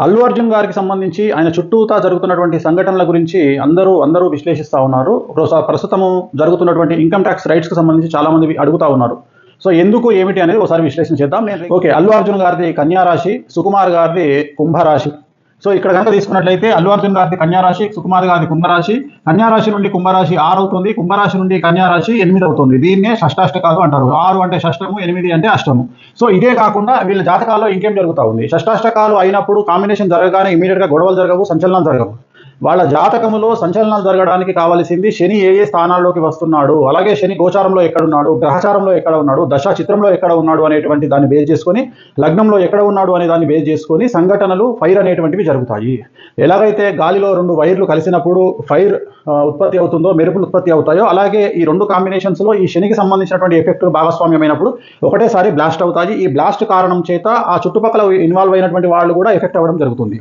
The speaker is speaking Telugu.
అల్లు అర్జున్ గారికి సంబంధించి ఆయన చుట్టూతా జరుగుతున్నటువంటి సంఘటనల గురించి అందరూ విశ్లేషిస్తా ఉన్నారు. ప్రస్తుతము జరుగుతున్నటువంటి ఇన్కమ్ ట్యాక్స్ రైట్స్‌కి సంబంధించి చాలామంది అడుగుతా ఉన్నారు. సో, ఎందుకు ఏమిటి అనేది ఒకసారి విశ్లేషణ చేద్దాం. ఓకే. అల్లు అర్జున్ గారిది కన్యా రాశి, సుకుమార్ గారిది కుంభరాశి. సో, ఇక్కడ గనక తీసుకున్నట్లయితే అల్లు అర్జున్ గారిది కన్యా రాశి, సుకుమార్ గారిది కుంభరాశి. కన్యా రాశి నుండి కుంభరాశి 6 అవుతుంది. కుంభరాశి నుండి కన్యా రాశి 8 అవుతుంది. దీన్నే షష్టాష్టకాలు అంటారు. 6 అంటే షష్టము, 8 అంటే అష్టము. సో, ఇదే కాకుండా వీళ్ళ జాతకాల్లో ఇంకేం జరుగుతా ఉంది. షష్టాష్టకాలు అయినప్పుడు కాంబినేషన్ జరగగానే ఇమీడియట్‌గా గొడవలు జరగవు, సంచలనాలు జరగవు. వాళ్ళ జాతకములో సంచలనాలు జరగడానికి కావాల్సింది శని ఏ స్థానాల్లోకి వస్తున్నాడు, అలాగే శని గోచారంలో ఎక్కడున్నాడు, గ్రహచారంలో ఎక్కడ ఉన్నాడు, దశా చిత్రంలో ఎక్కడ ఉన్నాడు అనేటువంటి దాన్ని బేస్ చేసుకొని, లగ్నంలో ఎక్కడ ఉన్నాడు అనే దాన్ని బేస్ చేసుకొని సంఘటనలు ఫైర్ అనేటువంటివి జరుగుతాయి. ఎలాగైతే గాలిలో 2 వైర్లు కలిసినప్పుడు ఫైర్ ఉత్పత్తి అవుతుందో, మెరుపులు ఉత్పత్తి అవుతాయో, అలాగే ఈ 2 కాంబినేషన్స్లో ఈ శనికి సంబంధించినటువంటి ఎఫెక్ట్ భాగస్వామ్యమైనప్పుడు ఒకటేసారి బ్లాస్ట్ అవుతాయి. ఈ బ్లాస్ట్ కారణం చేత ఆ చుట్టుపక్కల ఇన్వాల్వ్ అయినటువంటి వాళ్ళు కూడా ఎఫెక్ట్ అవ్వడం జరుగుతుంది.